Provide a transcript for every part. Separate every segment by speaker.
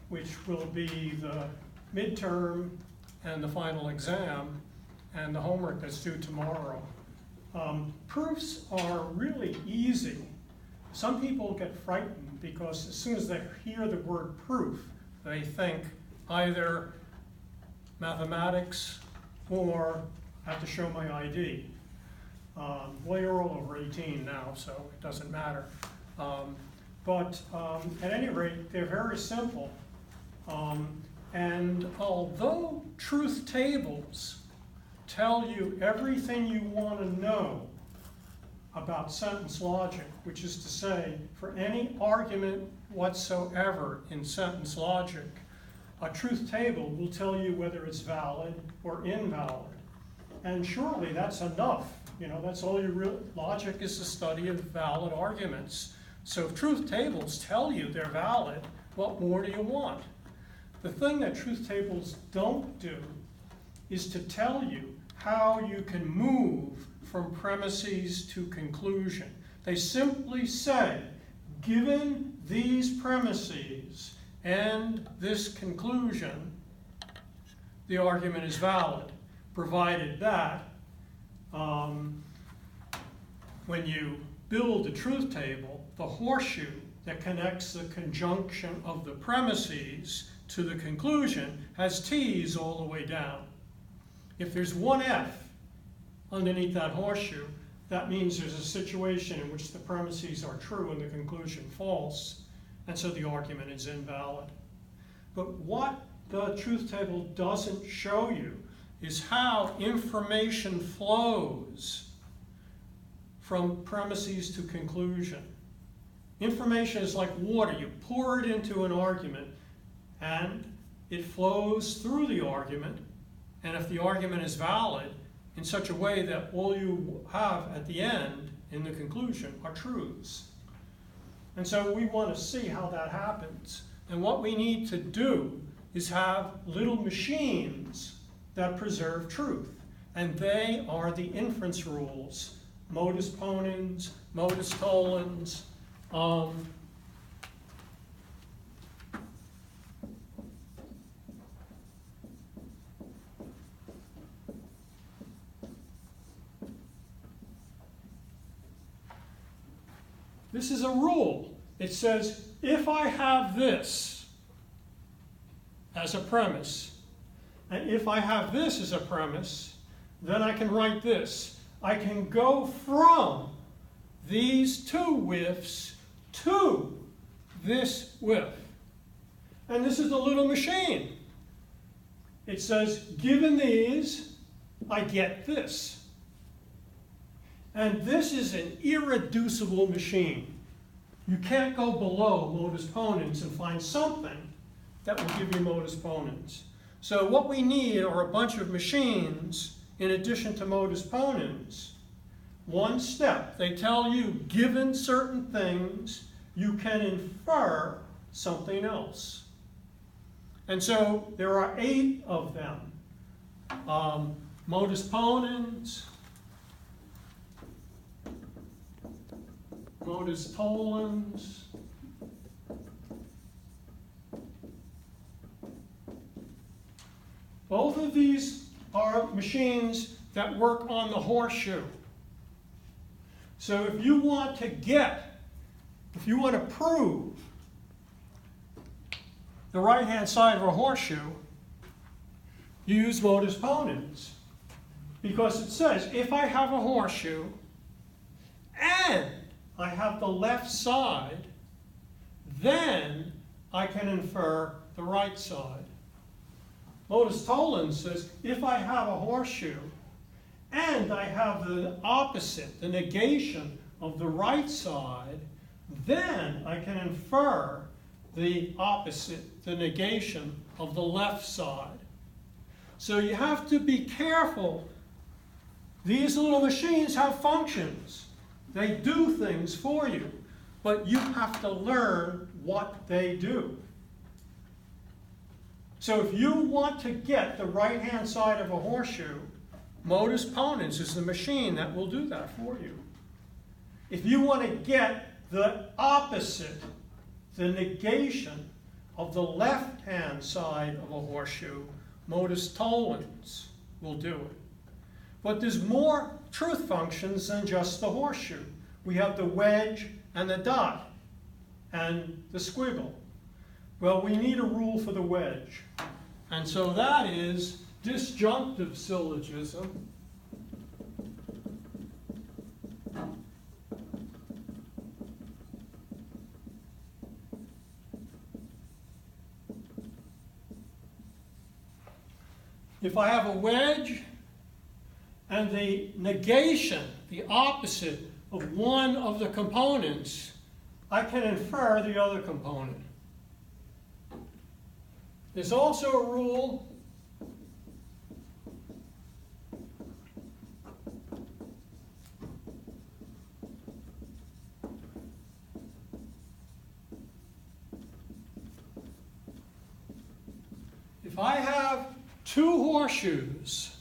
Speaker 1: which will be the midterm and the final exam and the homework that's due tomorrow. Proofs are really easy. Some people get frightened because as soon as they hear the word proof, they think either mathematics or I have to show my ID. Well, you're all over 18 now, so it doesn't matter. But at any rate, they're very simple. And although truth tables tell you everything you want to know about sentence logic, which is to say, for any argument whatsoever in sentence logic, a truth table will tell you whether it's valid or invalid. And surely that's enough. You know, that's all logic is the study of valid arguments. So if truth tables tell you they're valid, what more do you want? The thing that truth tables don't do is to tell you how you can move from premises to conclusion. They simply say, given these premises and this conclusion, the argument is valid, provided that when you build a truth table, the horseshoe that connects the conjunction of the premises to the conclusion has T's all the way down. If there's one F underneath that horseshoe, that means there's a situation in which the premises are true and the conclusion false, and so the argument is invalid. But what the truth table doesn't show you is how information flows from premises to conclusion. Information is like water. You pour it into an argument, and it flows through the argument, and if the argument is valid in such a way that all you have at the end in the conclusion are truths. And so we want to see how that happens. And what we need to do is have little machines that preserve truth. And they are the inference rules. Modus ponens, modus tollens. This is a rule. It says, if I have this as a premise, and if I have this as a premise, then I can write this. I can go from these two whiffs to this whiff. And this is the little machine. It says, given these, I get this. And this is an irreducible machine. You can't go below modus ponens and find something that will give you modus ponens. So what we need are a bunch of machines in addition to modus ponens. One step. They tell you, given certain things, you can infer something else. And so there are 8 of them. Modus ponens, modus tollens, both of these are machines that work on the horseshoe. So if you want to prove the right-hand side of a horseshoe, you use modus ponens. Because it says, if I have a horseshoe and I have the left side, then I can infer the right side. Modus tollens says, if I have a horseshoe and I have the opposite, the negation of the right side, then I can infer the opposite, the negation of the left side. So you have to be careful. These little machines have functions. They do things for you, but you have to learn what they do. So if you want to get the right-hand side of a horseshoe, modus ponens is the machine that will do that for you. If you want to get the opposite, the negation of the left-hand side of a horseshoe, modus tollens will do it. But there's more truth functions than just the horseshoe. We have the wedge and the dot and the squiggle. Well, we need a rule for the wedge. And so that is disjunctive syllogism. If I have a wedge and the negation, the opposite of one of the components, I can infer the other component. There's also a rule if I have two horseshoes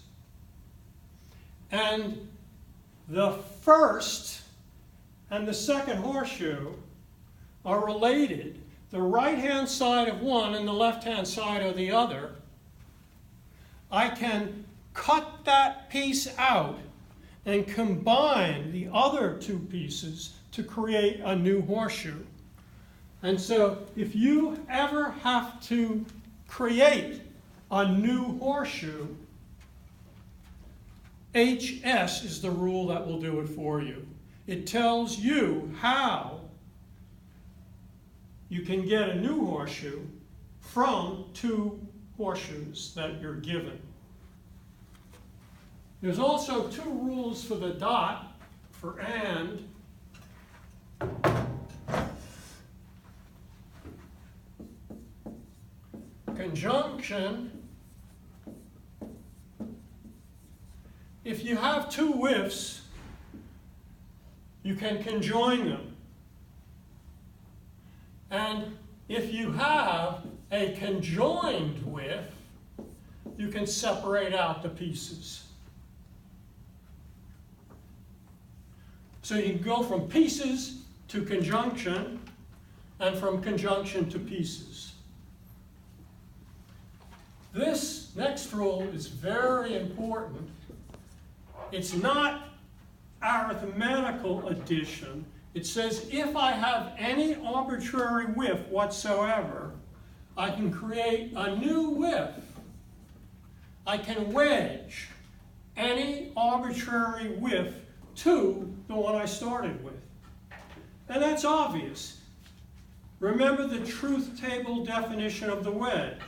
Speaker 1: and the first and the second horseshoe are related, the right-hand side of one and the left-hand side of the other, I can cut that piece out and combine the other two pieces to create a new horseshoe. And so if you ever have to create a new horseshoe, HS is the rule that will do it for you. It tells you how you can get a new horseshoe from two horseshoes that you're given. There's also two rules for the dot, for and. Conjunction. If you have two whiffs, you can conjoin them. And if you have a conjoined whiff, you can separate out the pieces. So you can go from pieces to conjunction, and from conjunction to pieces. This next rule is very important. It's not arithmetical addition. It says if I have any arbitrary whiff whatsoever, I can create a new whiff. I can wedge any arbitrary whiff to the one I started with. And that's obvious. Remember the truth table definition of the wedge.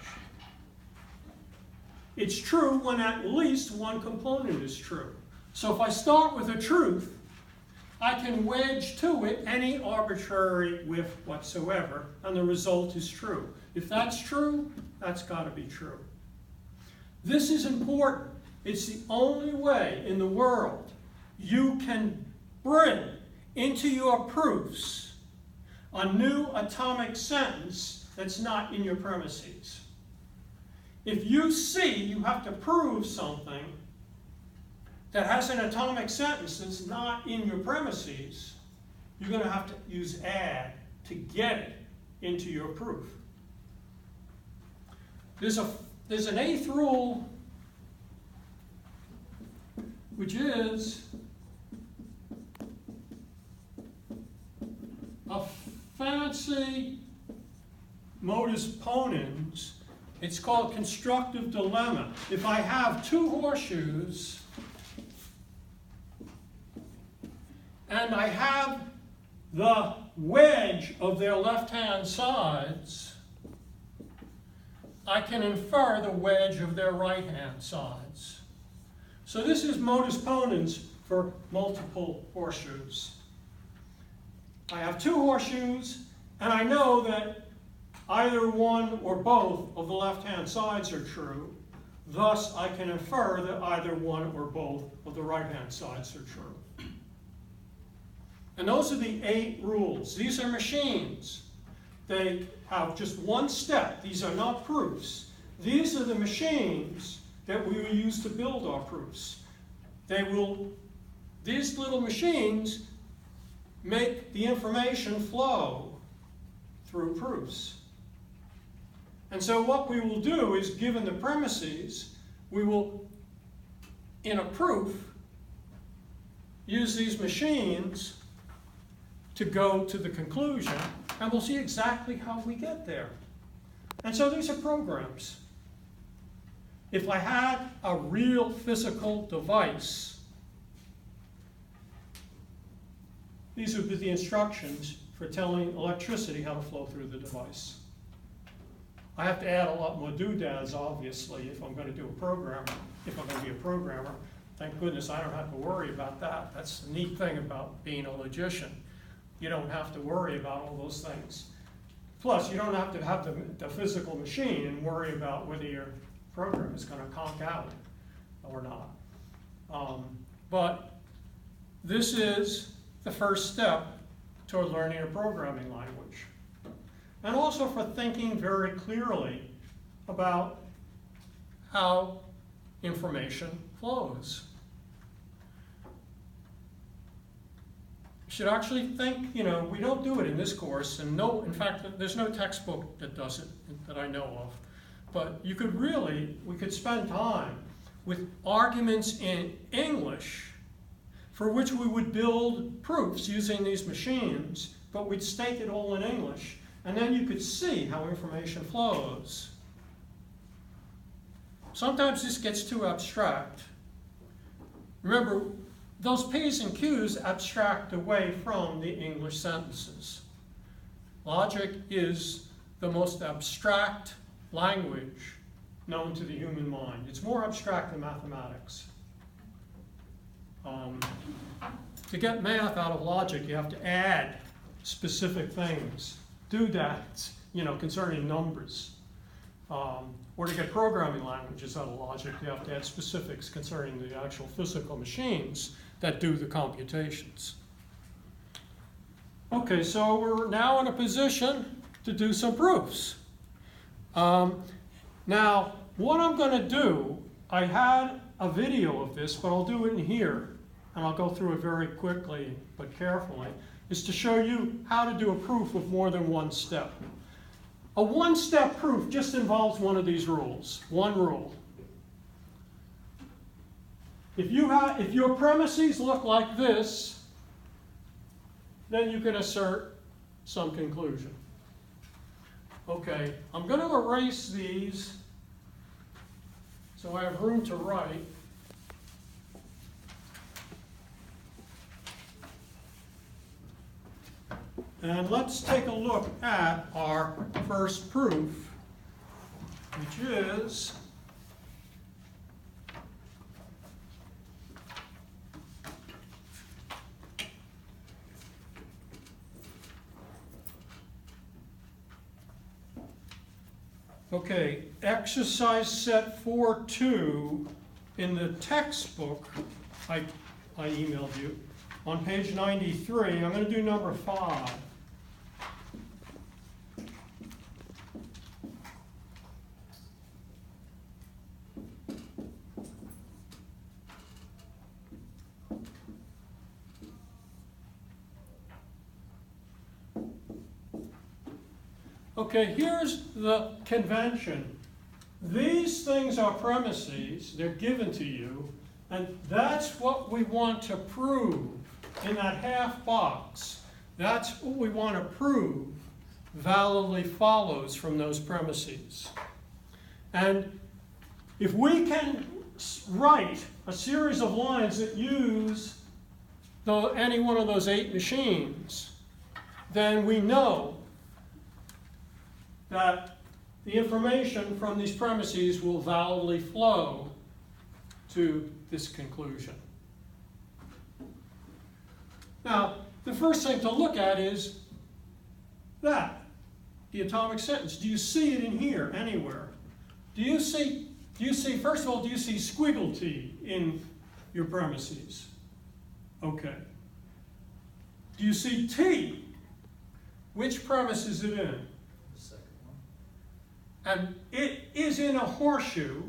Speaker 1: It's true when at least one component is true. So if I start with a truth, I can wedge to it any arbitrary whiff whatsoever, and the result is true. If that's true, that's got to be true. This is important. It's the only way in the world you can bring into your proofs a new atomic sentence that's not in your premises. If you see you have to prove something that has an atomic sentence that's not in your premises, you're going to have to use add to get it into your proof. There's an eighth rule, which is a fancy modus ponens. It's called constructive dilemma. If I have two horseshoes and I have the wedge of their left-hand sides, I can infer the wedge of their right-hand sides. So this is modus ponens for multiple horseshoes. I have two horseshoes, and I know that either one or both of the left-hand sides are true. Thus, I can infer that either one or both of the right-hand sides are true. And those are the 8 rules. These are machines. They have just one step. These are not proofs. These are the machines that we will use to build our proofs. These little machines make the information flow through proofs. And so what we will do is, given the premises, we will, in a proof, use these machines to go to the conclusion, and we'll see exactly how we get there. And so these are programs. If I had a real physical device, these would be the instructions for telling electricity how to flow through the device. I have to add a lot more doodads, obviously, if I'm going to do a programmer, if I'm going to be a programmer. Thank goodness I don't have to worry about that. That's the neat thing about being a logician. You don't have to worry about all those things. Plus, you don't have to have the physical machine and worry about whether your program is going to conk out or not. But this is the first step toward learning a programming language. And also for thinking very clearly about how information flows. You should actually think, we don't do it in this course, and in fact, there's no textbook that does it that I know of. But we could spend time with arguments in English for which we would build proofs using these machines, but we'd state it all in English. And then you could see how information flows. Sometimes this gets too abstract. Remember, those P's and Q's abstract away from the English sentences. Logic is the most abstract language known to the human mind. It's more abstract than mathematics. To get math out of logic, you have to add specific things, doodads, concerning numbers. Or to get programming languages out of logic, you have to add specifics concerning the actual physical machines that do the computations. Okay, so we're now in a position to do some proofs. Now, what I'm going to do, I had a video of this, but I'll do it in here, and I'll go through it very quickly but carefully, is to show you how to do a proof with more than one step. A one-step proof just involves one of these rules, one rule. If your premises look like this, then you can assert some conclusion. Okay, I'm going to erase these so I have room to write. And let's take a look at our first proof, which is exercise set 4.2 in the textbook I emailed you on page 93. I'm going to do number 5. Okay, here's the convention. These things are premises, they're given to you, and that's what we want to prove in that half box. That's what we want to prove validly follows from those premises. And if we can write a series of lines that use any one of those 8 machines, then we know that the information from these premises will validly flow to this conclusion. Now, the first thing to look at is the atomic sentence. Do you see it in here anywhere? Do you see, first of all, do you see squiggle T in your premises? Okay. Do you see T? Which premise is it in? And it is in a horseshoe.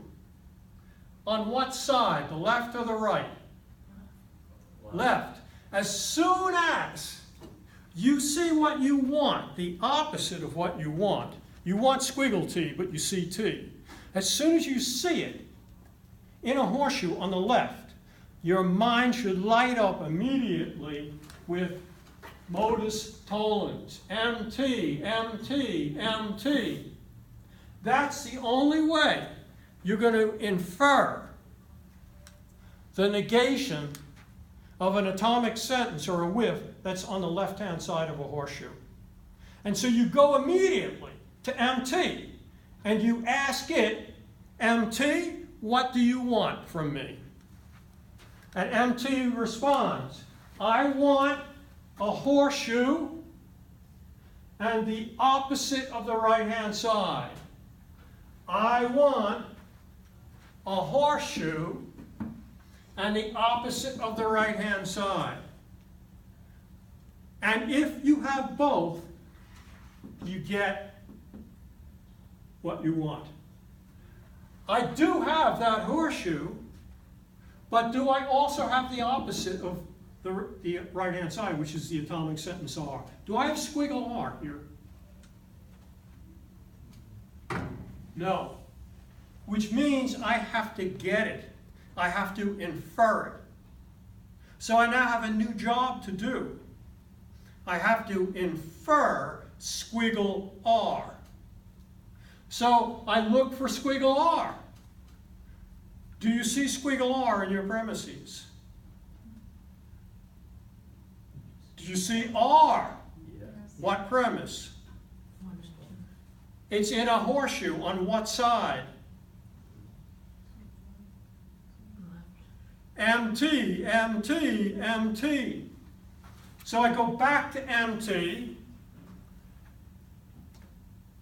Speaker 1: On what side, the left or the right? Left. As soon as you see what you want, the opposite of what you want, You want squiggle T, but you see T. As soon as you see it in a horseshoe on the left, your mind should light up immediately with modus tollens. MT, MT, MT. That's the only way you're going to infer the negation of an atomic sentence or a whiff that's on the left-hand side of a horseshoe. And so you go immediately to MT and you ask it, MT, what do you want from me? And MT responds, I want a horseshoe and the opposite of the right-hand side. I want a horseshoe and the opposite of the right-hand side. And if you have both, you get what you want. I do have that horseshoe, but do I also have the opposite of the right-hand side, which is the atomic sentence R? Do I have squiggle R here? No. Which means I have to get it. I have to infer it. So I now have a new job to do. I have to infer squiggle R. So I look for squiggle R. Do you see squiggle R in your premises? Do you see R? Yes. What premise? It's in a horseshoe. On what side? MT, MT, MT. So I go back to MT,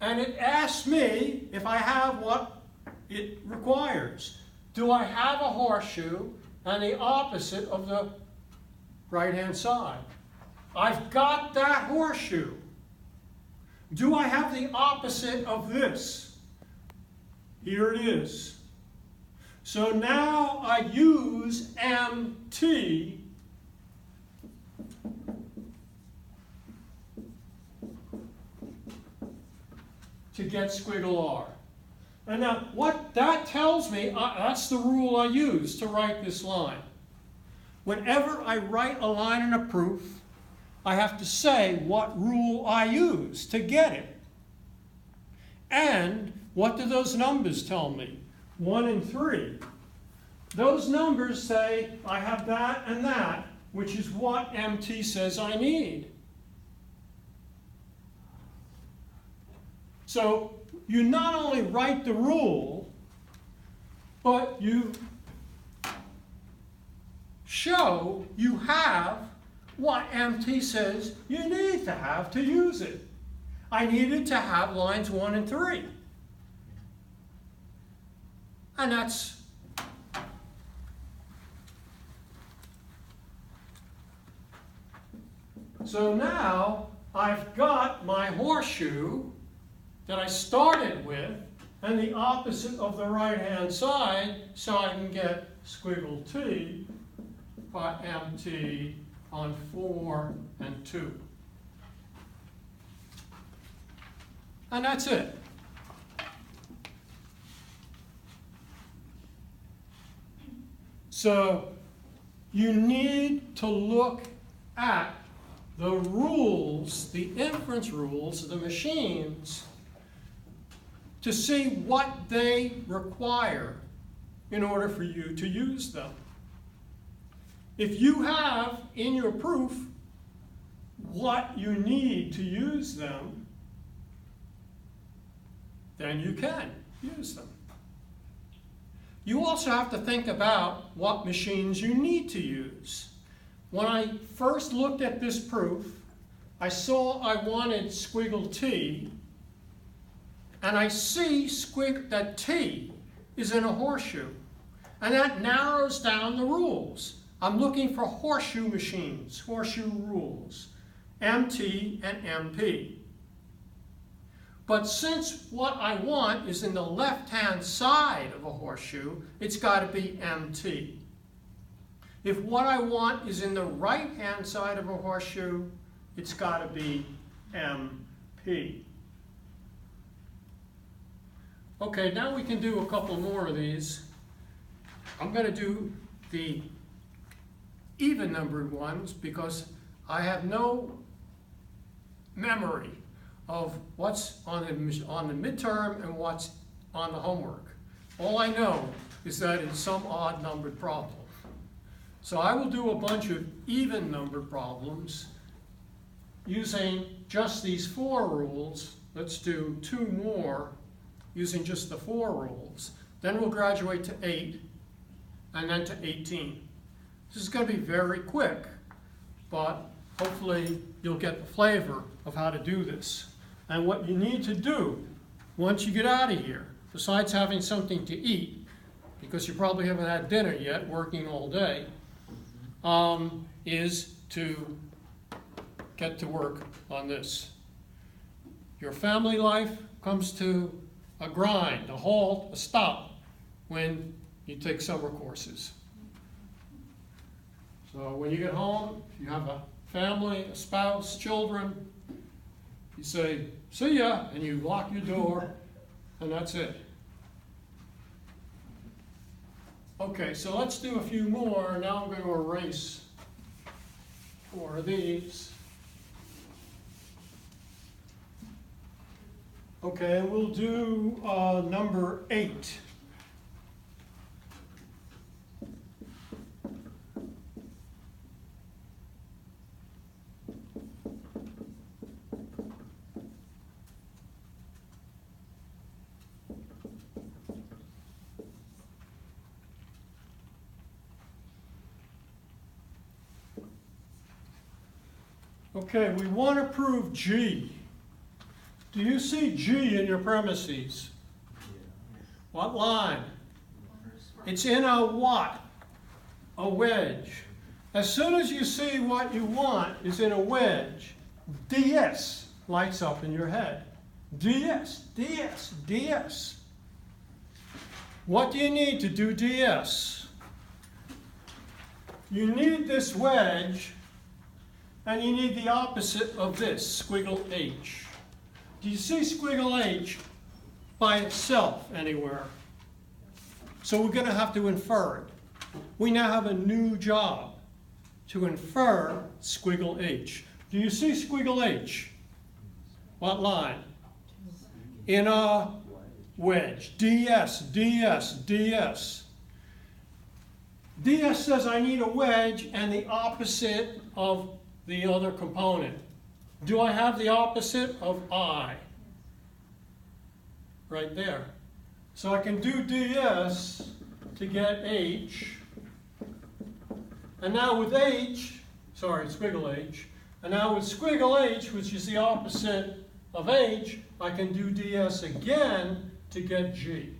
Speaker 1: and it asks me if I have what it requires. Do I have a horseshoe and the opposite of the right-hand side? I've got that horseshoe. Do I have the opposite of this? Here it is. So now I use MT to get squiggle R. And now what that tells me, that's the rule I use to write this line. Whenever I write a line in a proof, I have to say what rule I use to get it. And what do those numbers tell me? 1 and 3. Those numbers say I have that and that, which is what MT says I need. So you not only write the rule, but you show you have what MT says you need to have to use it. I needed to have lines 1 and 3. And that's so now I've got my horseshoe that I started with and the opposite of the right-hand side, so I can get squiggle T by MT on 4 and 2. And that's it. So you need to look at the rules, the inference rules of the machines, to see what they require in order for you to use them. If you have in your proof what you need to use them, then you can use them. You also have to think about what machines you need to use. When I first looked at this proof, I saw I wanted squiggle T, and I see that T is in a horseshoe, and that narrows down the rules. I'm looking for horseshoe machines, horseshoe rules, MT and MP. But since what I want is in the left-hand side of a horseshoe, it's got to be MT. If what I want is in the right-hand side of a horseshoe, it's got to be MP. Okay, now we can do a couple more of these. I'm going to do the even numbered ones because I have no memory of what's on the midterm and what's on the homework. All I know is that it's some odd numbered problem. So I will do a bunch of even numbered problems using just these 4 rules. Let's do 2 more using just the 4 rules. Then we'll graduate to 8 and then to 18. This is going to be very quick, but hopefully you'll get the flavor of how to do this. And what you need to do once you get out of here, besides having something to eat, because you probably haven't had dinner yet, working all day, is to get to work on this. Your family life comes to a grind, a halt, a stop when you take summer courses. So when you get home, if you have a family, a spouse, children, you say, see ya, and you lock your door, and that's it. Okay, so let's do a few more. Now I'm going to erase 4 of these. Okay, we'll do number 8. Okay, we want to prove G. Do you see G in your premises? What line? It's in a what? A wedge. As soon as you see what you want is in a wedge, DS lights up in your head. DS, DS, DS. What do you need to do DS? You need this wedge, and you need the opposite of this, squiggle H. Do you see squiggle H by itself anywhere? So we're going to have to infer it. We now have a new job to infer squiggle H. Do you see squiggle H? What line? In a wedge. DS, DS, DS. DS says I need a wedge and the opposite of the other component. Do I have the opposite of I? Right there. So I can do DS to get H. And now with H, sorry, squiggle H. And now with squiggle H, which is the opposite of H, I can do DS again to get G.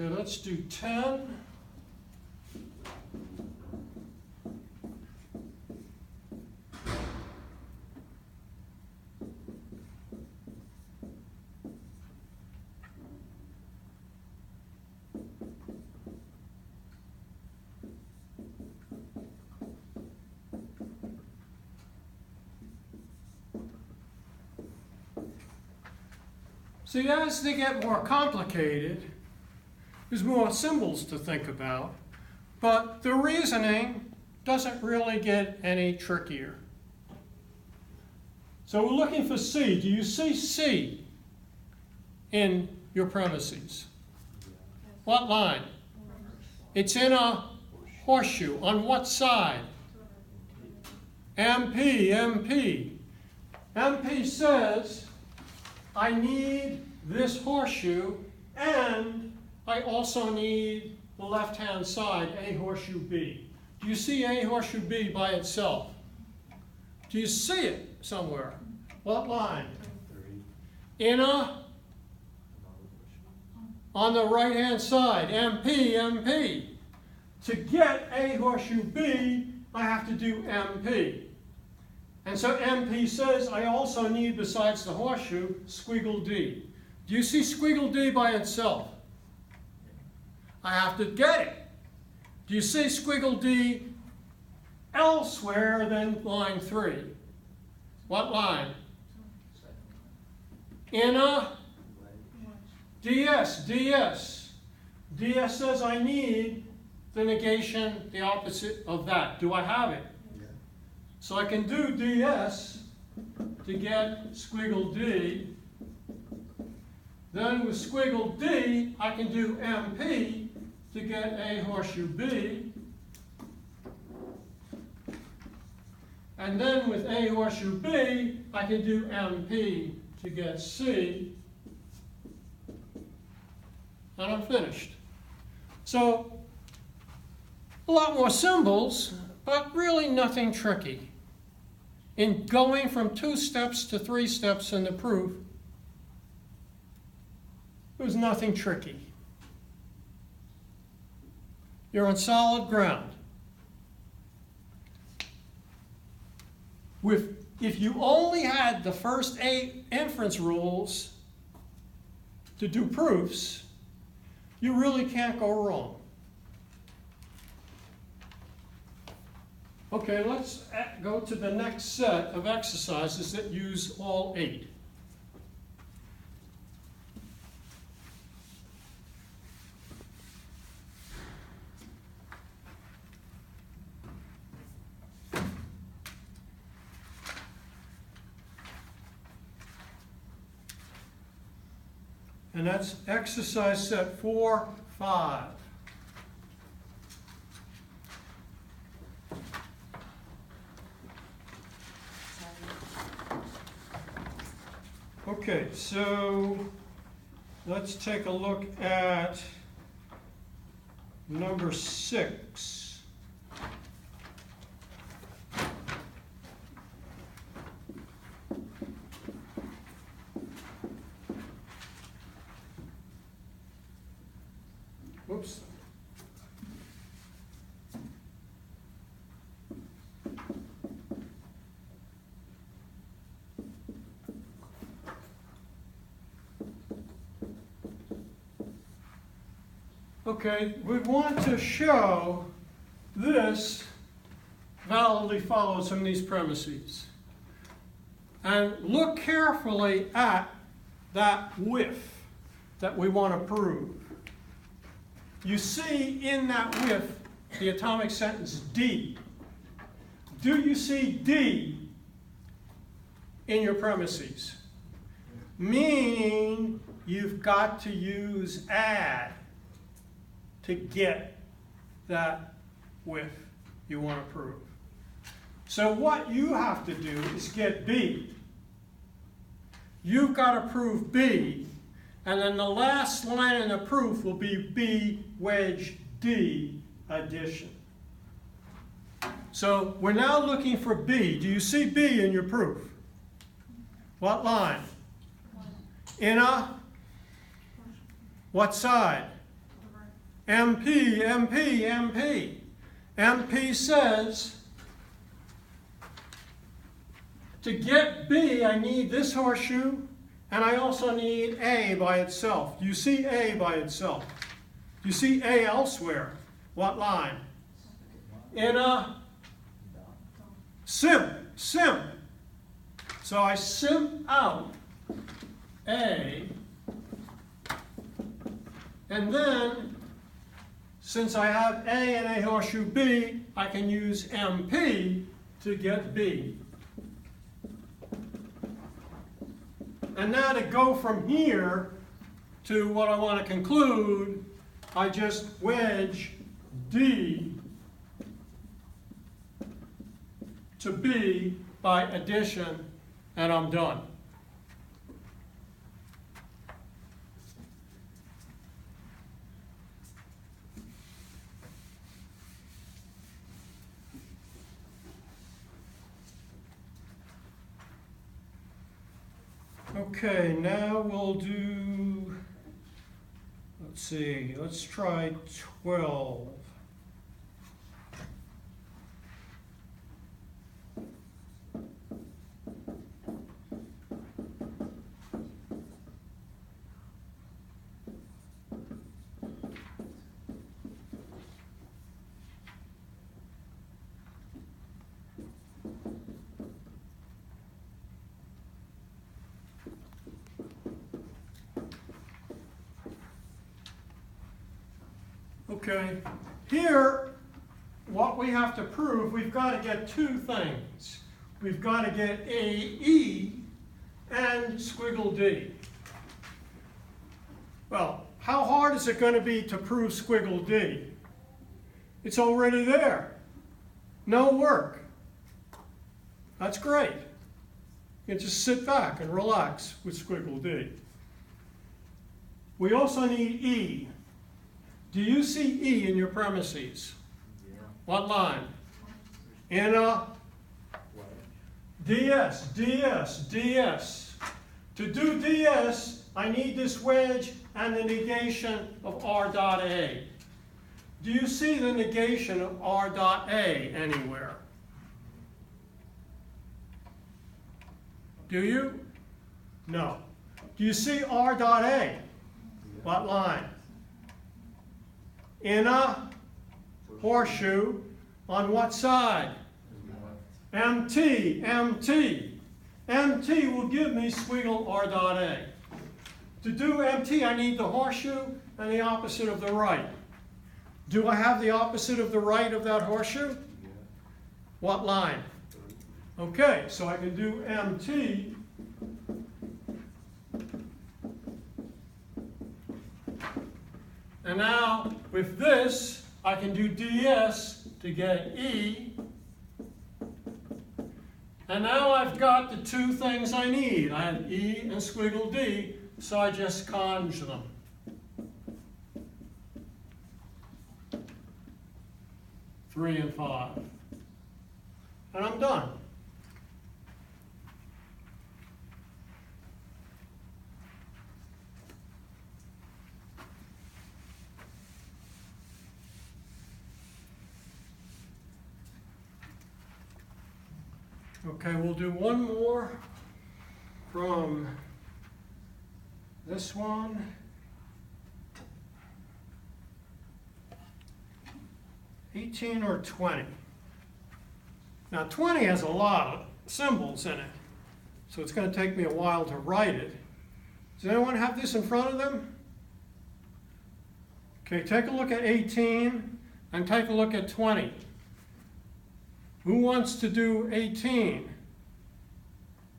Speaker 1: Okay, let's do 10. See, as they get more complicated, there's more symbols to think about, but the reasoning doesn't really get any trickier. So we're looking for C. Do you see C in your premises? What line? It's in a horseshoe. On what side? MP, MP. MP says, I need this horseshoe and I also need the left-hand side, A horseshoe B. Do you see A horseshoe B by itself? Do you see it somewhere? What line? In a, on the right-hand side, MP, MP. To get A horseshoe B, I have to do MP. And so MP says I also need, besides the horseshoe, squiggle D. Do you see squiggle D by itself? I have to get it. Do you see squiggle D elsewhere than line 3? What line? In a DS. DS says I need the negation, the opposite of that. Do I have it? Yeah. So I can do DS to get squiggle D. Then with squiggle D, I can do MP to get A horseshoe B. And then with A horseshoe B, I can do MP to get C. And I'm finished. So, a lot more symbols, but really nothing tricky. In going from 2 steps to 3 steps in the proof, there was nothing tricky. You're on solid ground. If you only had the first 8 inference rules to do proofs, you really can't go wrong. Okay, let's go to the next set of exercises that use all 8. And that's exercise set 4, 5. Okay, so let's take a look at number 6. Whoops. Okay, we want to show this validly follows from these premises. And look carefully at that whiff that we want to prove. You see in that whiff the atomic sentence D. Do you see D in your premises? Meaning you've got to use add to get that whiff you want to prove. So what you have to do is get B. You've got to prove B, and then the last line in the proof will be B wedge D addition. So we're now looking for B. Do you see B in your proof? What line? In a what side? MP, MP, MP. MP says, to get B, I need this horseshoe, and I also need A by itself. Do you see A by itself? Do you see A elsewhere? What line? In a sim. So I sim out A, and then since I have A and A horseshoe B, I can use MP to get B. And now to go from here to what I want to conclude, I just wedge D to B by addition, and I'm done. Okay, now we'll do, let's see, let's try 12. Okay, here, what we have to prove, we've got to get two things. We've got to get AE and squiggle D. Well, how hard is it going to be to prove squiggle D? It's already there. No work. That's great. You can just sit back and relax with squiggle D. We also need E. Do you see E in your premises? Yeah. What line? In a DS, DS, DS. To do DS, I need this wedge and the negation of R dot A. Do you see the negation of R dot A anywhere? Do you? No. Do you see R dot A? What line? In a horseshoe. On what side? MT, MT. MT will give me squiggle R dot A. To do MT, I need the horseshoe and the opposite of the right. Do I have the opposite of the right of that horseshoe? Yeah. What line? Okay, so I can do MT. And now, with this, I can do DS to get E. And now I've got the two things I need. I have E and squiggle D, so I just conjure them. Three and 5. And I'm done. Okay, we'll do one more from this one. $18 or $20. Now 20 has a lot of symbols in it, so it's going to take me a while to write it. Does anyone have this in front of them? Okay, take a look at 18 and take a look at 20. Who wants to do 18?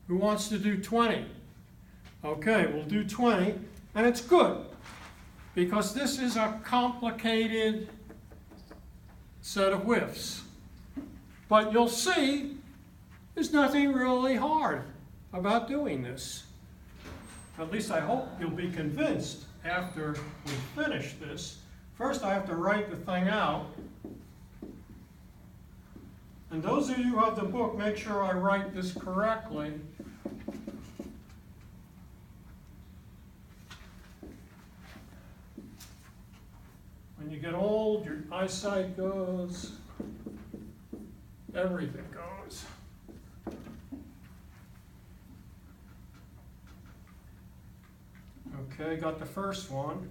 Speaker 1: Who wants to do 20? Okay, we'll do 20, and it's good, because this is a complicated set of whiffs. But you'll see there's nothing really hard about doing this. At least I hope you'll be convinced after we finish this. First I have to write the thing out. And those of you who have the book, make sure I write this correctly. When you get old, your eyesight goes, everything goes. Okay, got the first one.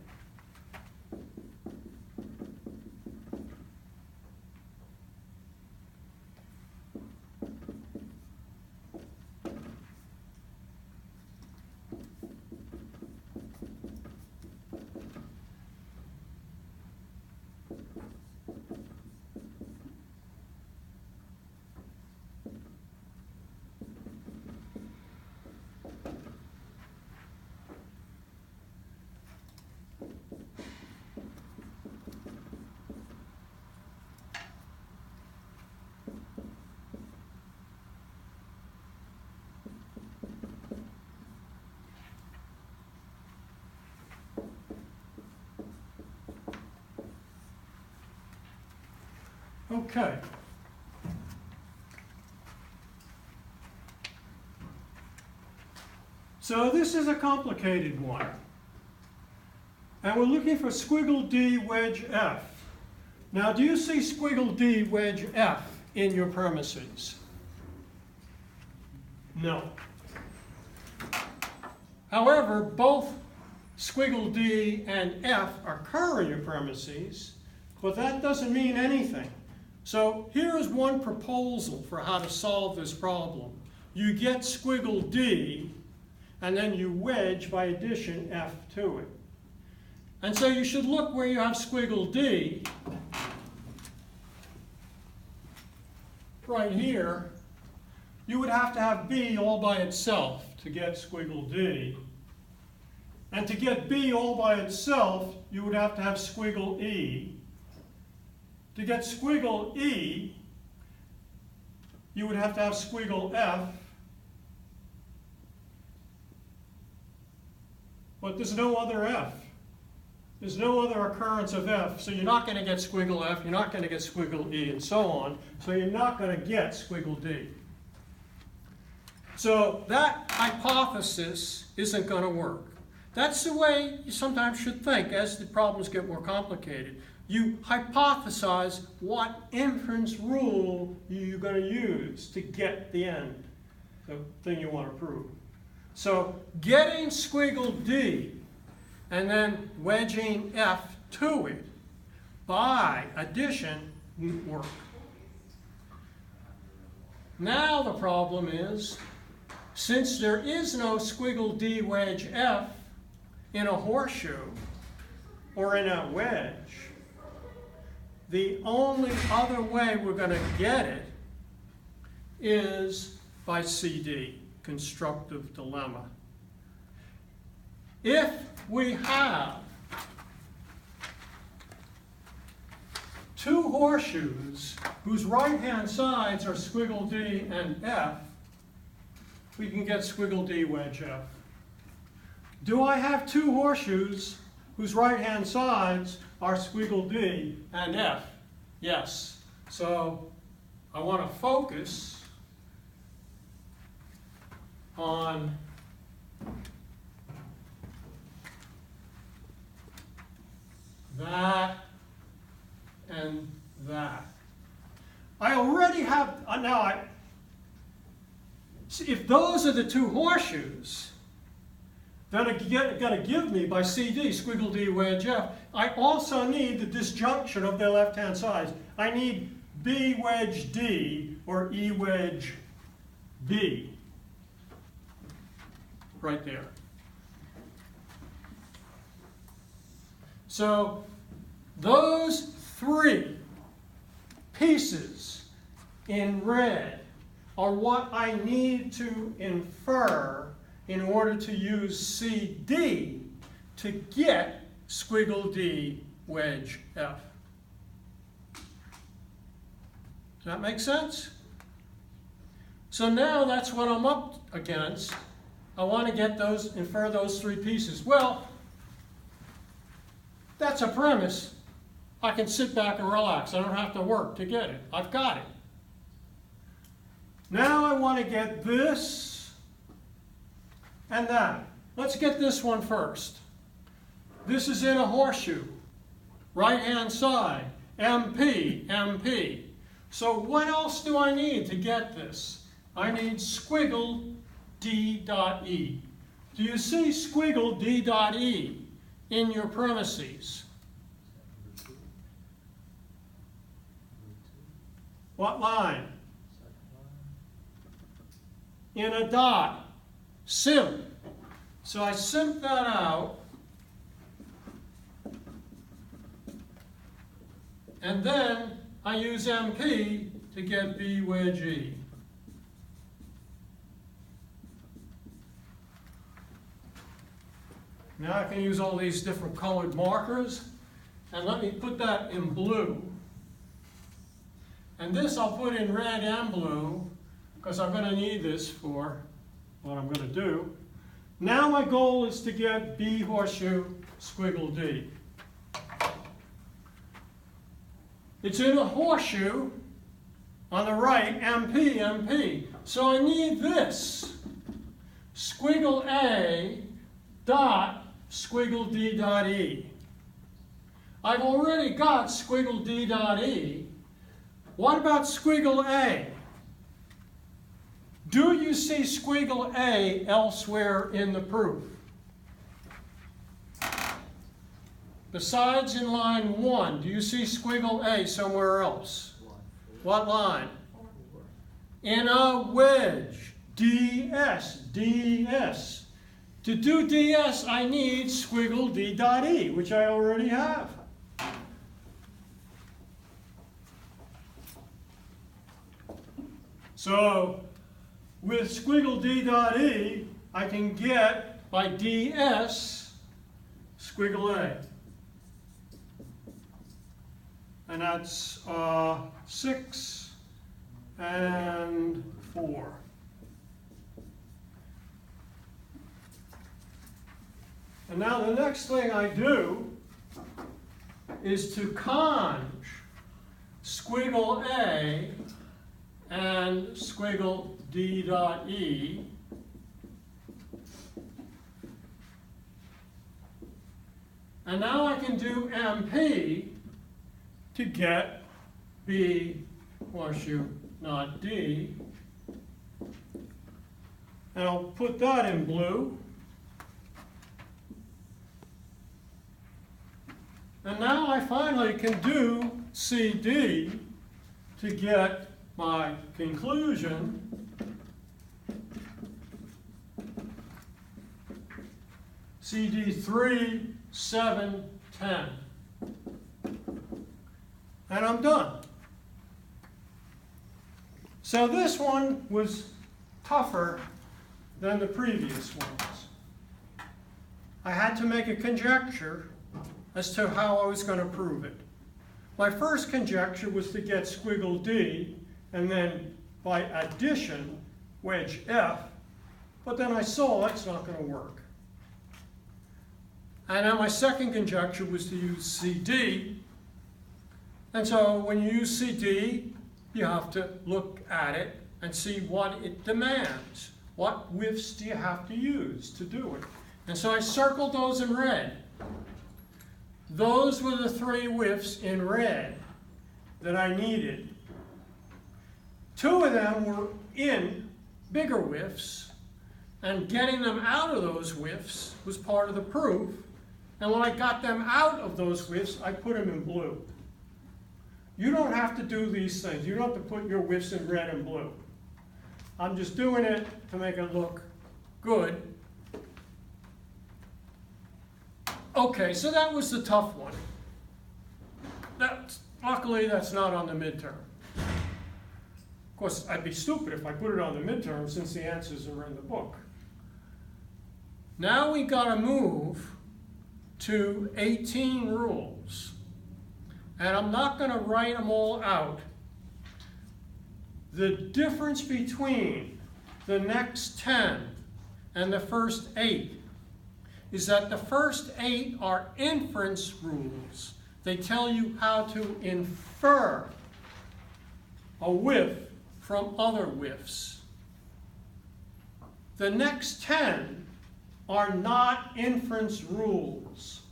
Speaker 1: Okay. So this is a complicated one. And we're looking for squiggle D wedge F. Now, do you see squiggle D wedge F in your premises? No. However, both squiggle D and F occur in your premises, but that doesn't mean anything. So here is one proposal for how to solve this problem. You get squiggle D, and then you wedge by addition F to it. And so you should look where you have squiggle D, right here. You would have to have B all by itself to get squiggle D. And to get B all by itself, you would have to have squiggle E. To get squiggle E, you would have to have squiggle F. But there's no other F. There's no other occurrence of F, so you're not going to get squiggle F, you're not going to get squiggle E, and so on. So you're not going to get squiggle D. So that hypothesis isn't going to work. That's the way you sometimes should think as the problems get more complicated. You hypothesize what inference rule you're going to use to get the end, the thing you want to prove. So getting squiggle D and then wedging F to it by addition won't work. Now the problem is, since there is no squiggle D wedge F in a horseshoe or in a wedge, the only other way we're going to get it is by CD, constructive dilemma. If we have two horseshoes whose right-hand sides are squiggle D and F, we can get squiggle D wedge F. Do I have two horseshoes whose right-hand sides are squiggle D and F? Yes. So I want to focus on that and that. I already have, if those are the two horseshoes that are going to give me by CD, squiggle D wedge F, I also need the disjunction of their left-hand sides. I need B wedge D or E wedge B right there. So those three pieces in red are what I need to infer in order to use CD to get squiggle D wedge F. Does that make sense? So now that's what I'm up against. I want to get those, infer those three pieces. Well, that's a premise. I can sit back and relax. I don't have to work to get it. I've got it. Now I want to get this and that. Let's get this one first. This is in a horseshoe. Right-hand side, MP, MP. So what else do I need to get this? I need squiggle D dot E. Do you see squiggle D dot E in your premises? What line? In a dot. Simp. So I simp that out. And then I use MP to get B wedge E. Now I can use all these different colored markers, and let me put that in blue. And this I'll put in red and blue, because I'm going to need this for what I'm going to do. Now my goal is to get B horseshoe squiggle D. It's in a horseshoe on the right, MP, MP. So I need this, squiggle A dot squiggle D dot E. I've already got squiggle D dot E. What about squiggle A? Do you see squiggle A elsewhere in the proof? Besides in line 1, do you see squiggle A somewhere else? What line? In a wedge. DS, DS. To do ds, I need squiggle d dot e, which I already have. So with squiggle d dot e, I can get by ds squiggle a. And that's 6 and 4. And now the next thing I do is to conj squiggle a and squiggle d dot e. And now I can do MP to get B horseshoe not D. And I'll put that in blue. And now I finally can do CD to get my conclusion. CD 3, 7, 10. And I'm done. So this one was tougher than the previous ones. I had to make a conjecture as to how I was going to prove it. My first conjecture was to get squiggle D and then by addition wedge F, but then I saw that's not going to work. And now my second conjecture was to use CD. And so when you use CD, you have to look at it and see what it demands. What whiffs do you have to use to do it? And so I circled those in red. Those were the 3 whiffs in red that I needed. 2 of them were in bigger whiffs, and getting them out of those whiffs was part of the proof. And when I got them out of those whiffs, I put them in blue. You don't have to do these things. You don't have to put your whiffs in red and blue. I'm just doing it to make it look good. Okay, so that was the tough one. Luckily, that's not on the midterm. Of course, I'd be stupid if I put it on the midterm since the answers are in the book. Now we got to move to 18 rules. And I'm not going to write them all out. The difference between the next 10 and the first 8 is that the first 8 are inference rules. They tell you how to infer a whiff from other whiffs. The next 10 are not inference rules.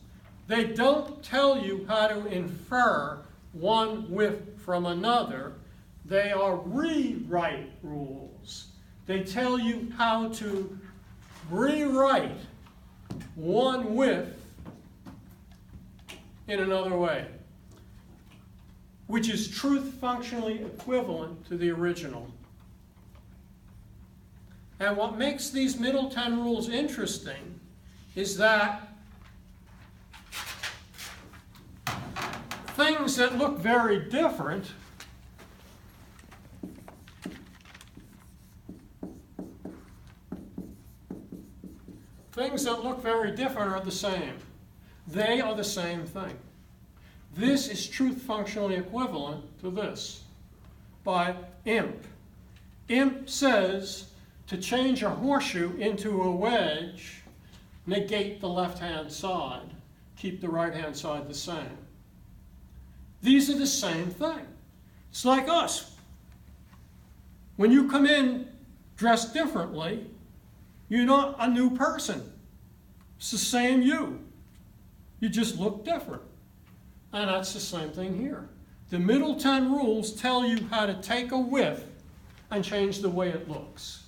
Speaker 1: They don't tell you how to infer one whiff from another. They are rewrite rules. They tell you how to rewrite one whiff in another way, which is truth functionally equivalent to the original. And what makes these middle 10 rules interesting is that things that look very different are the same. They are the same thing. This is truth functionally equivalent to this by IMP. IMP says to change a horseshoe into a wedge, negate the left-hand side, keep the right-hand side the same. These are the same thing. It's like us. When you come in dressed differently, you're not a new person. It's the same you. You just look different. And that's the same thing here. The middle 10 rules tell you how to take a whiff and change the way it looks.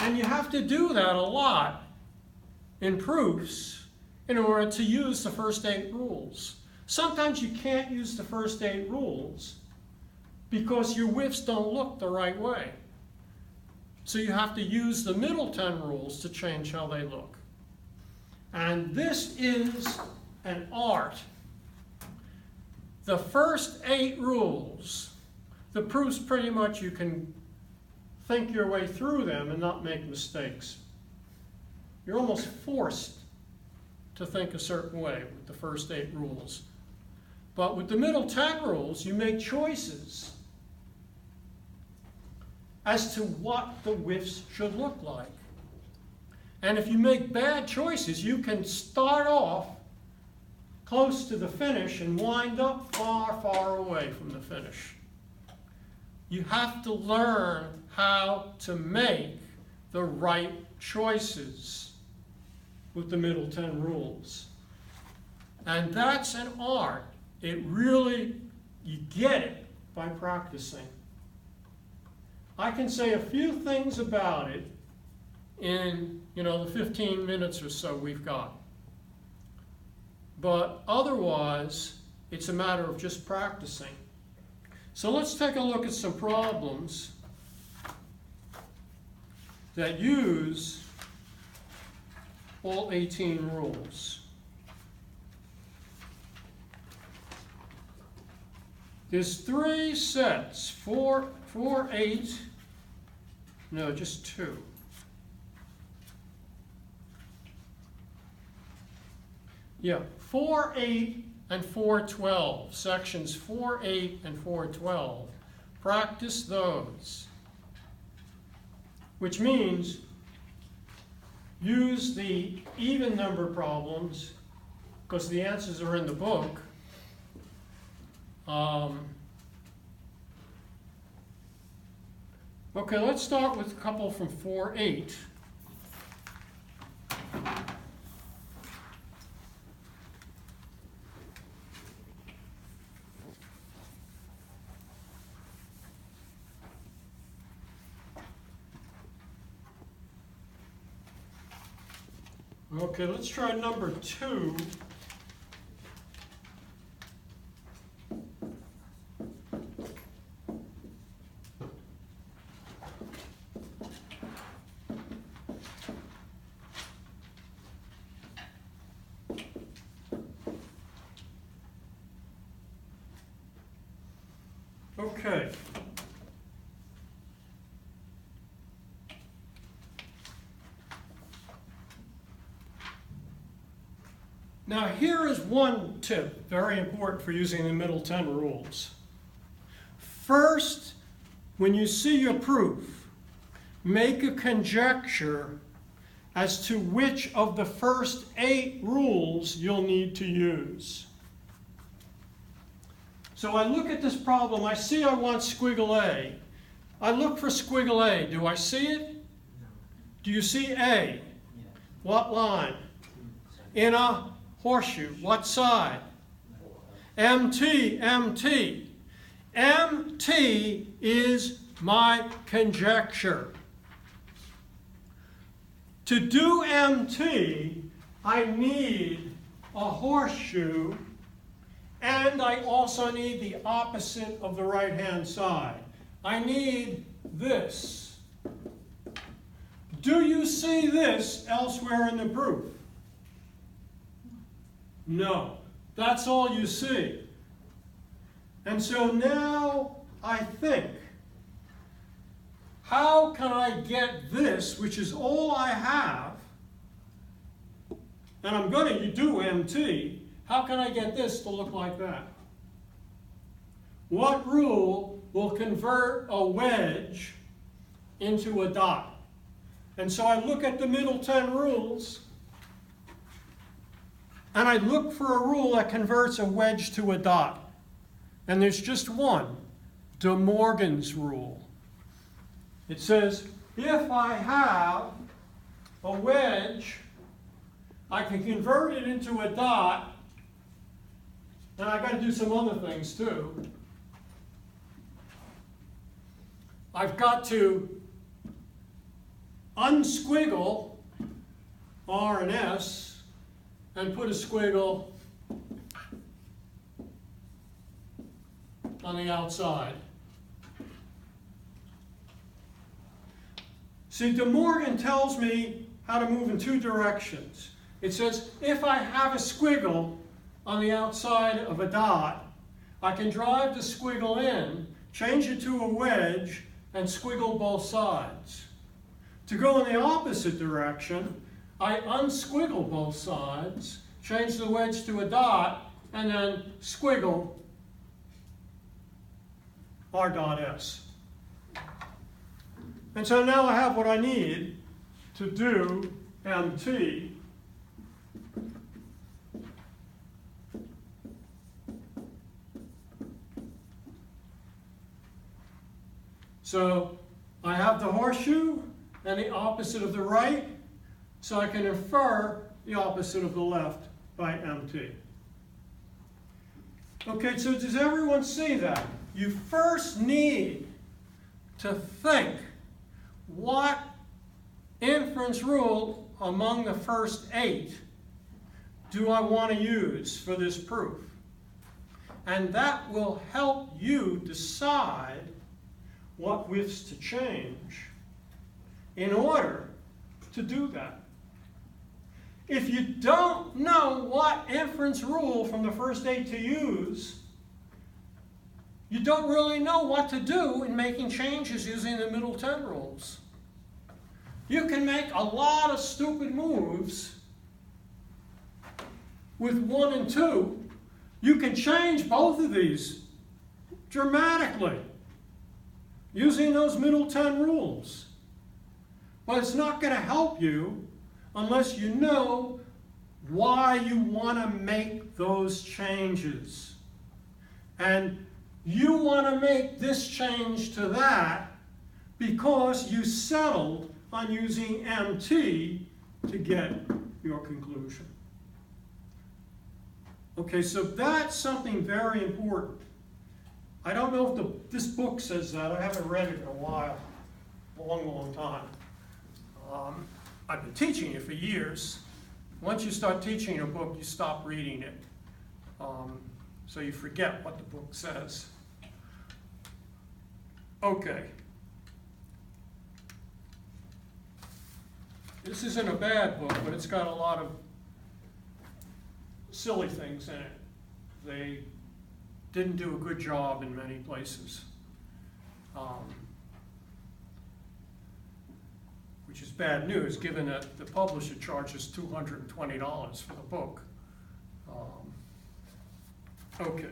Speaker 1: And you have to do that a lot in proofs in order to use the first 8 rules. Sometimes you can't use the first 8 rules because your whiffs don't look the right way. So you have to use the middle 10 rules to change how they look. And this is an art. The first 8 rules, the proof's pretty much you can think your way through them and not make mistakes. You're almost forced to think a certain way with the first 8 rules. But with the middle 10 rules, you make choices as to what the whiffs should look like. And if you make bad choices, you can start off close to the finish and wind up far, far away from the finish. You have to learn how to make the right choices with the middle 10 rules. And that's an art. It really, you get it by practicing. I can say a few things about it in, the 15 minutes or so we've got. But otherwise, it's a matter of just practicing. So let's take a look at some problems that use all 18 rules. There's 3 sets, 4, 8, no, just 2. Yeah, 4, 8, and 412, sections 4, 8, and 412. Practice those, which means use the even number problems, because the answers are in the book. Okay, let's start with a couple from 4, 8. Okay, let's try number 2. Okay. Now here is one tip, very important for using the middle 10 rules. First, when you see your proof, make a conjecture as to which of the first 8 rules you'll need to use. So I look at this problem, I see I want squiggle A. I look for squiggle A. Do I see it? No. Do you see A? Yeah. What line? In a horseshoe. What side? MT, MT. MT is my conjecture. To do MT, I need a horseshoe, and I also need the opposite of the right-hand side. I need this. Do you see this elsewhere in the proof? No. That's all you see. And so now I think, how can I get this, which is all I have, and I'm going to do MT, how can I get this to look like that? What rule will convert a wedge into a dot? And so I look at the middle 10 rules, and I look for a rule that converts a wedge to a dot. And there's just one, De Morgan's rule. It says, if I have a wedge, I can convert it into a dot, and I've got to do some other things too. I've got to unsquiggle R and S and put a squiggle on the outside. See, De Morgan tells me how to move in two directions. It says if I have a squiggle on the outside of a dot, I can drive the squiggle in, change it to a wedge, and squiggle both sides. To go in the opposite direction, I unsquiggle both sides, change the wedge to a dot, and then squiggle R dot S. And so now I have what I need to do MT. So I have the horseshoe and the opposite of the right, so I can infer the opposite of the left by MT. Okay, so does everyone see that? You first need to think, what inference rule among the first 8 do I want to use for this proof? And that will help you decide what widths to change in order to do that. If you don't know what inference rule from the first 8 to use, you don't really know what to do in making changes using the middle 10 rules. You can make a lot of stupid moves with 1 and 2. You can change both of these dramatically using those middle 10 rules. But it's not going to help you unless you know why you want to make those changes. And you want to make this change to that because you settled on using MT to get your conclusion. Okay, so that's something very important. I don't know if this book says that. I haven't read it in a while, a long, long time. I've been teaching it for years. Once you start teaching a book, you stop reading it. So you forget what the book says. Okay. This isn't a bad book, but it's got a lot of silly things in it. They didn't do a good job in many places. Which is bad news, given that the publisher charges $220 for the book. Okay.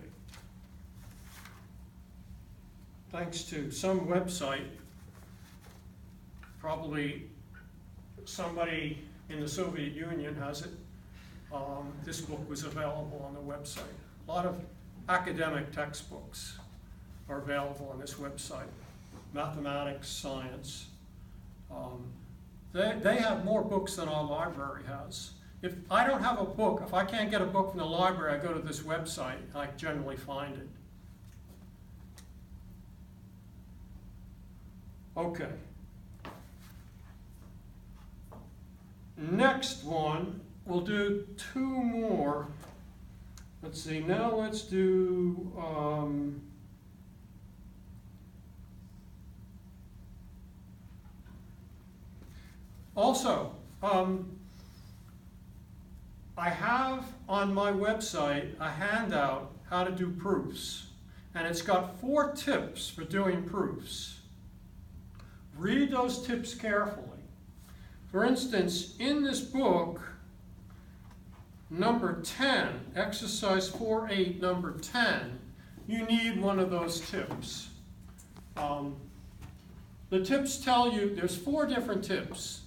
Speaker 1: Thanks to some website, probably somebody in the Soviet Union has it, this book was available on the website. A lot of academic textbooks are available on this website. Mathematics, science. They have more books than our library has. If I don't have a book, if I can't get a book from the library, I go to this website and I generally find it. Okay. Next one, we'll do 2 more. Let's see, now let's do also, I have on my website a handout, how to do proofs. And it's got 4 tips for doing proofs. Read those tips carefully. For instance, in this book, number 10, exercise 4.8, number 10, you need one of those tips. The tips tell you, there's 4 different tips.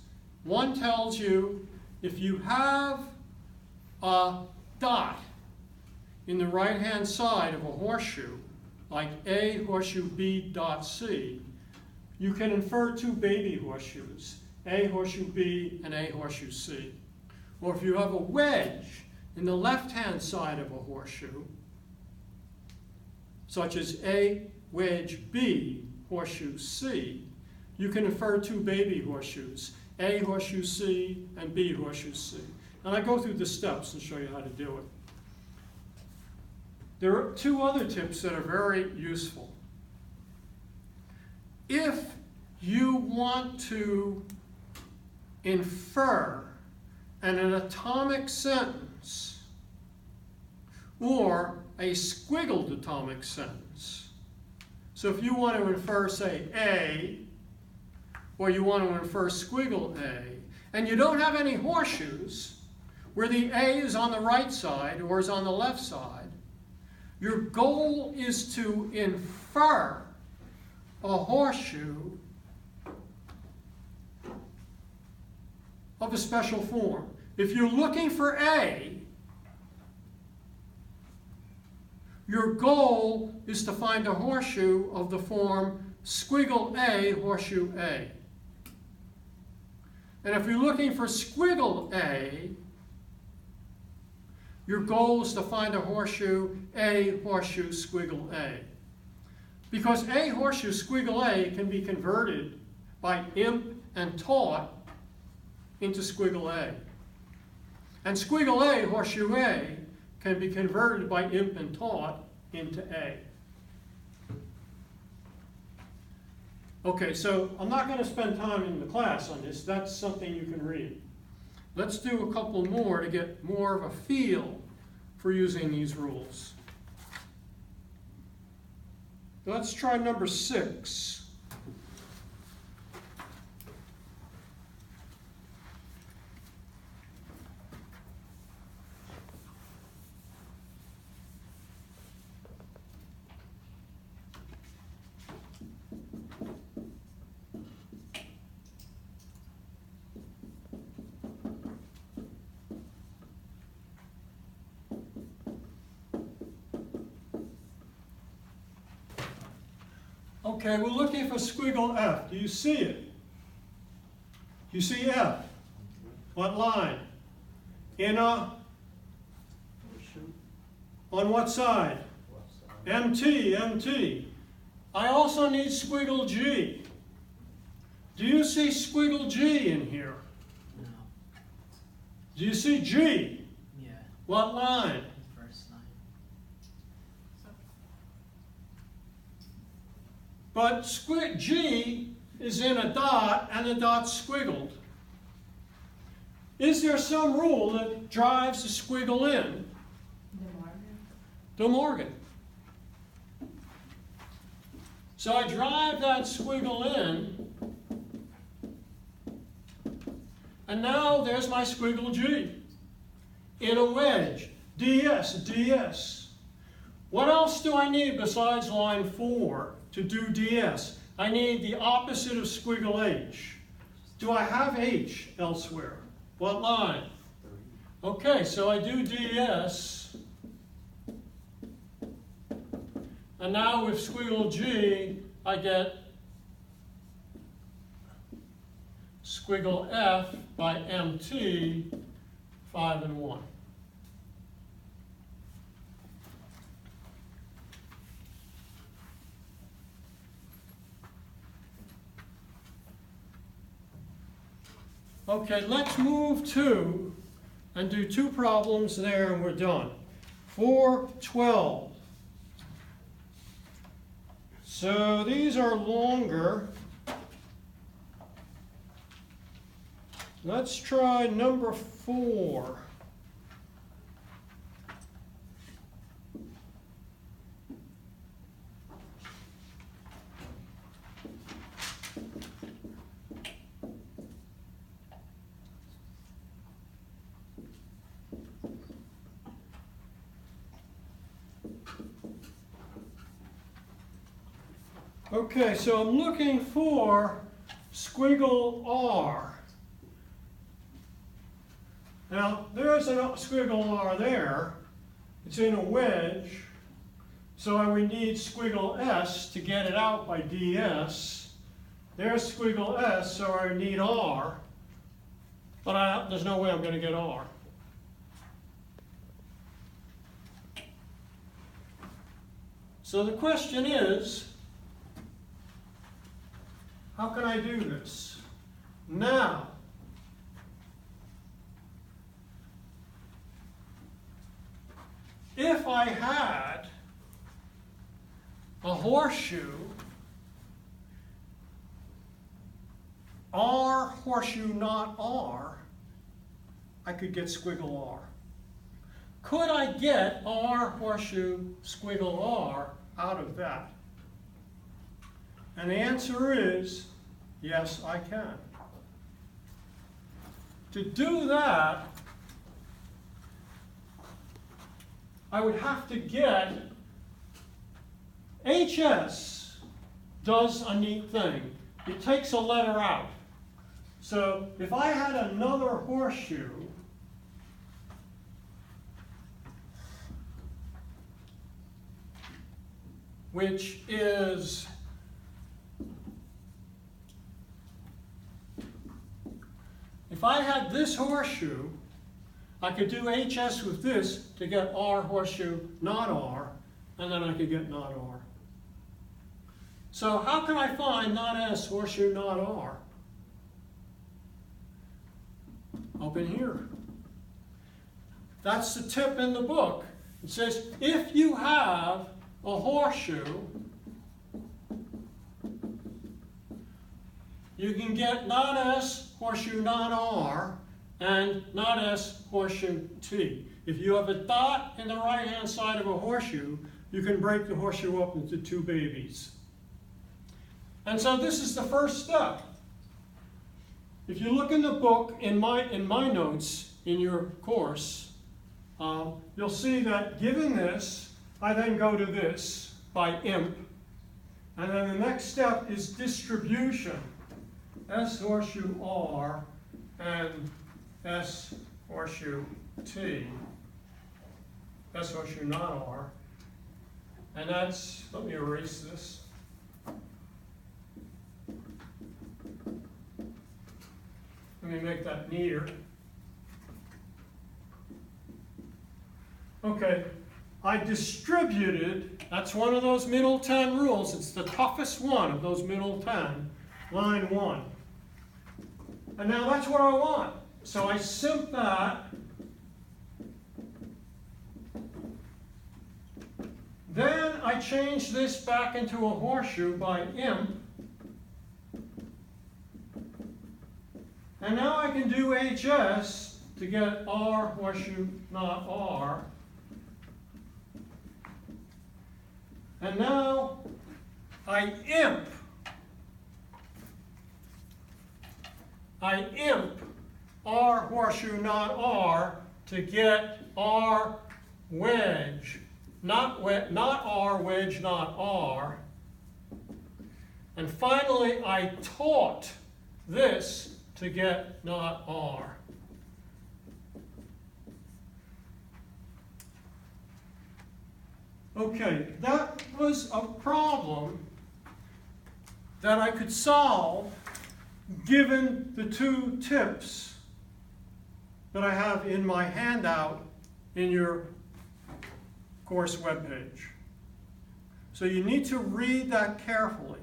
Speaker 1: One tells you if you have a dot in the right-hand side of a horseshoe, like A horseshoe B dot C, you can infer 2 baby horseshoes, A horseshoe B and A horseshoe C. Or if you have a wedge in the left-hand side of a horseshoe, such as A wedge B horseshoe C, you can infer 2 baby horseshoes, A horseshoe C and B horseshoe C. And I go through the steps and show you how to do it. There are 2 other tips that are very useful. If you want to infer an atomic sentence or a squiggled atomic sentence. So if you want to infer, say, A, or you want to infer squiggle A, and you don't have any horseshoes, where the A is on the right side or is on the left side, your goal is to infer a horseshoe of a special form. If you're looking for A, your goal is to find a horseshoe of the form squiggle A, horseshoe A. And if you're looking for squiggle A, your goal is to find a horseshoe A, horseshoe, squiggle A. Because A, horseshoe, squiggle A can be converted by imp and taut into squiggle A. And squiggle A, horseshoe A, can be converted by imp and taut into A. Okay, so I'm not going to spend time in the class on this. That's something you can read. Let's do a couple more to get more of a feel for using these rules. Let's try number 6. Okay, we're looking for squiggle F. Do you see it? You see F? What line? In a? On what side? MT, MT. I also need squiggle G. Do you see squiggle G in here?
Speaker 2: No.
Speaker 1: Do you see G?
Speaker 2: Yeah.
Speaker 1: What line?
Speaker 2: First line.
Speaker 1: But G is in a dot and the dot's squiggled. Is there some rule that drives the squiggle in? De Morgan. So I drive that squiggle in, and now there's my squiggle G in a wedge. DS, DS. What else do I need besides line 4 to do DS? I need the opposite of squiggle H. Do I have H elsewhere? What line? Okay, so I do DS. And now with squiggle G, I get squiggle F by MT, 5 and 1. Okay, let's move to and do 2 problems there and we're done. 412. So these are longer. Let's try number 4. Okay, so I'm looking for squiggle R. Now, there's a squiggle R there. It's in a wedge. So we need squiggle S to get it out by DS. There's squiggle S, so I need R. But there's no way I'm going to get R. So the question is, how can I do this? Now, if I had a horseshoe horseshoe not R, I could get squiggle R. Could I get R horseshoe squiggle R out of that? And the answer is, yes, I can. To do that, I would have to get, HS does a neat thing. It takes a letter out. So if I had another horseshoe, which is if I had this horseshoe, I could do HS with this to get R horseshoe not R, and then I could get not R. So how can I find not S horseshoe not R? Up in here. That's the tip in the book. It says if you have a horseshoe, you can get not S horseshoe not R and not S horseshoe T. If you have a dot in the right-hand side of a horseshoe, you can break the horseshoe up into two babies. And so this is the first step. If you look in the book, in my notes in your course, you'll see that given this, I then go to this by imp. And then the next step is distribution. S horseshoe R and S horseshoe T. S horseshoe not R. And that's, let me erase this. Let me make that neater. Okay, I distributed, that's one of those middle 10 rules. It's the toughest one of those middle 10, line 1. And now that's what I want. So I simp that. Then I change this back into a horseshoe by imp. And now I can do HS to get R horseshoe not R. And now I imp R horseshoe not R to get R wedge, not R wedge not R. And finally I taut this to get not R. Okay, that was a problem that I could solve given the two tips that I have in my handout in your course webpage. So you need to read that carefully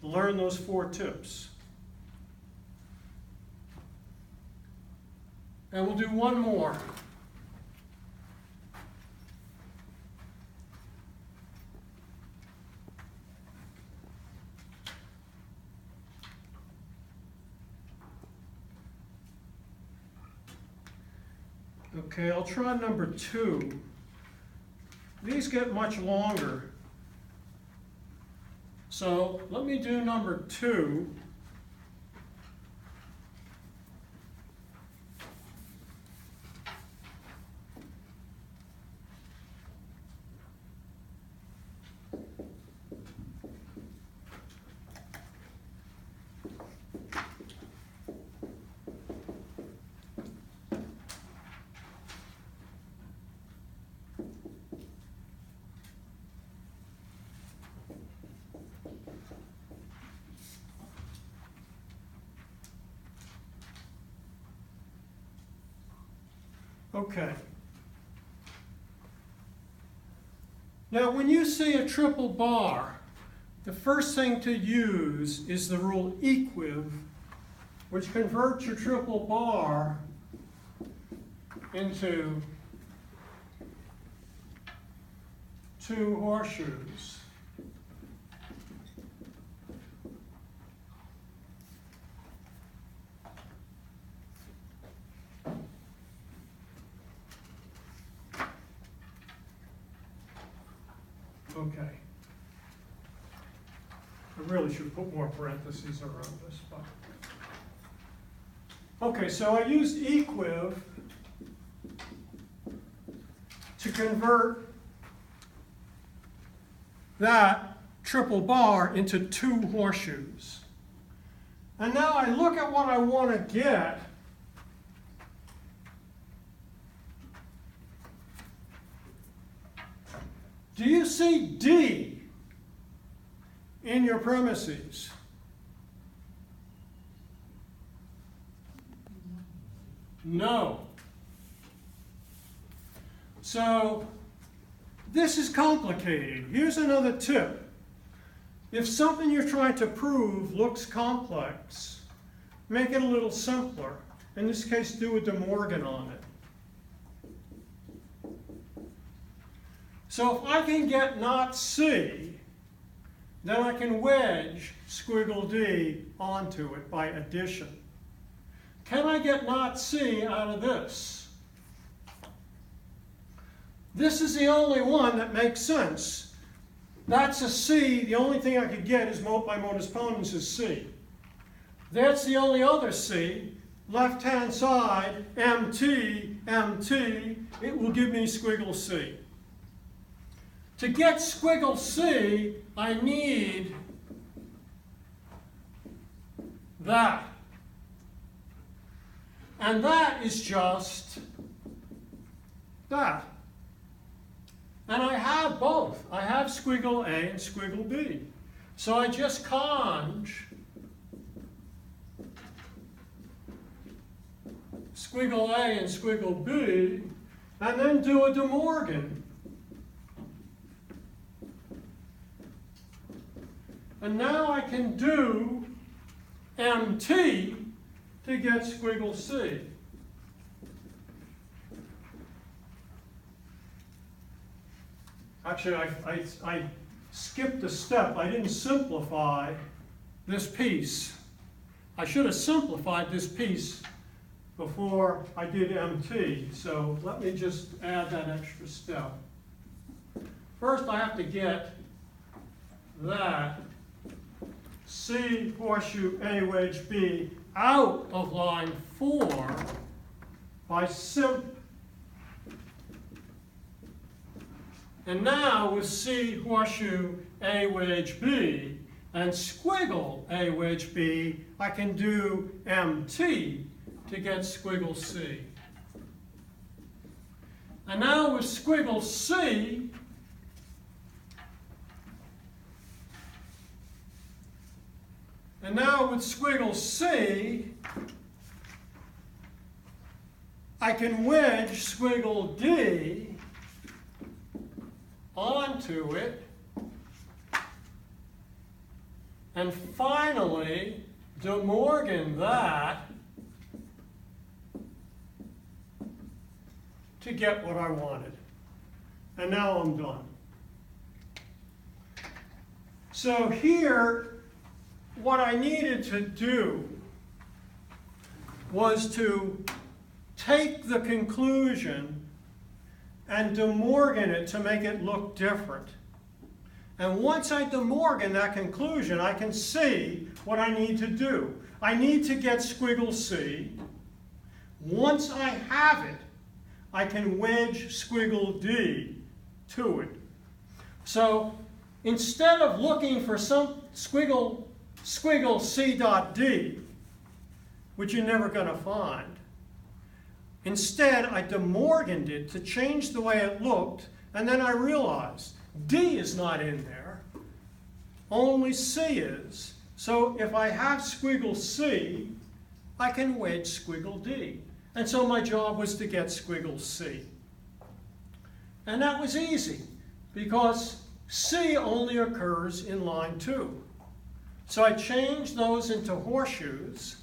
Speaker 1: to learn those 4 tips. And we'll do one more. Okay, I'll try number 2. These get much longer. So let me do number 2. Okay. Now, when you see a triple bar, the first thing to use is the rule equiv, which converts your triple bar into 2 horseshoes. Okay. I really should put more parentheses around this, but. Okay, so I used equiv to convert that triple bar into two horseshoes. And now I look at what I want to get. Do you see D in your premises? No. So this is complicated. Here's another tip. If something you're trying to prove looks complex, make it a little simpler. In this case, do a De Morgan on it. So if I can get not C, then I can wedge squiggle D onto it by addition. Can I get not C out of this? This is the only one that makes sense. That's a C. The only thing I could get is by modus ponens is C. That's the only other C. Left-hand side, MT, MT, it will give me squiggle C. To get squiggle C, I need that. And that is just that. And I have both. I have squiggle A and squiggle B. So I just conj squiggle A and squiggle B, and then do a De Morgan. And now I can do MT to get squiggle C. Actually, I skipped a step. I didn't simplify this piece. I should have simplified this piece before I did MT. So let me just add that extra step. First, I have to get that C horseshoe A wedge B out of line 4 by and now with C horseshoe A wedge B and squiggle A wedge B, I can do MT to get squiggle C. And now with squiggle C, I can wedge squiggle D onto it. And finally, De Morgan that to get what I wanted. And now I'm done. So here, what I needed to do was to take the conclusion and De Morgan it to make it look different. And once I De Morgan that conclusion, I can see what I need to do. I need to get squiggle C. Once I have it, I can wedge squiggle D to it. So instead of looking for some squiggle C dot D, which you're never going to find, instead I De Morganed it to change the way it looked, and then I realized D is not in there, only C is. So if I have squiggle C, I can wedge squiggle D. And so my job was to get squiggle C. And that was easy, because C only occurs in line 2. So I changed those into horseshoes,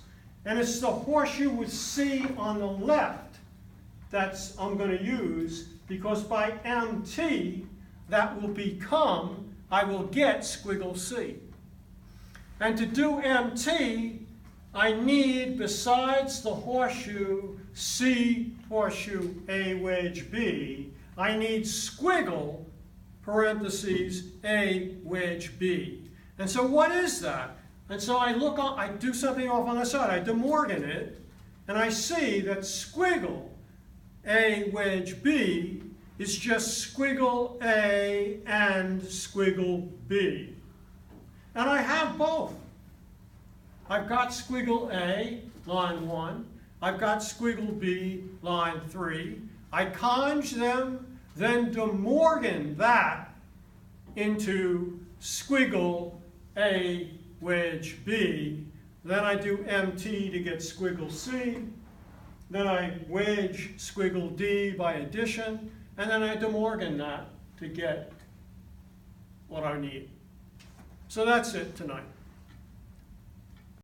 Speaker 1: and it's the horseshoe with C on the left that I'm going to use, because by MT, that will become, I will get squiggle C. And to do MT, I need, besides the horseshoe C horseshoe A wedge B, I need squiggle parentheses, A wedge B. And so what is that? And so I do something off on the side. I De Morgan it, and I see that squiggle A wedge B is just squiggle A and squiggle B. And I have both. I've got squiggle A, line 1. I've got squiggle B, line 3. I conj them, then De Morgan that into squiggle A wedge B. Then I do MT to get squiggle C. Then I wedge squiggle D by addition. And then I De Morgan that to get what I need. So that's it tonight.